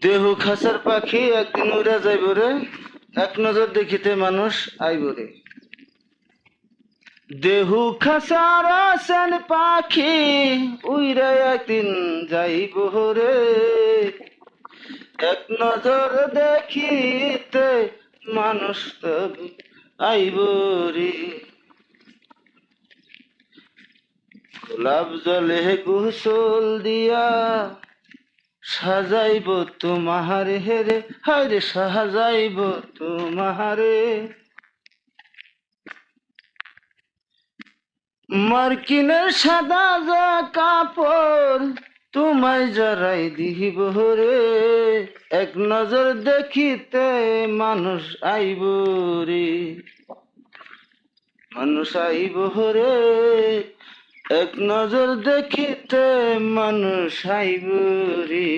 দেহু খাসার পাখি একদিন উড়া যাইব রে, এক নজর দেখিতে মানুষ আইব রে। দেহু খাসার আছেন পাখি উইরা একদিন যাইব রে, এক নজর দেখিতে মানুষ তবে আইব রে। গোলাপ জলে গোসল দিয়া সাজাইব তোমারে হেরে, হায়রে সাজাইব তোমারে। মার্কিনের সাদা যা কাপড় তোমায় জড়াই দিব রে, এক নজর দেখিতে মানুষ আইব রে, মানুষ আইব রে, এক নজর দেখিতে মানুষ আইব রে।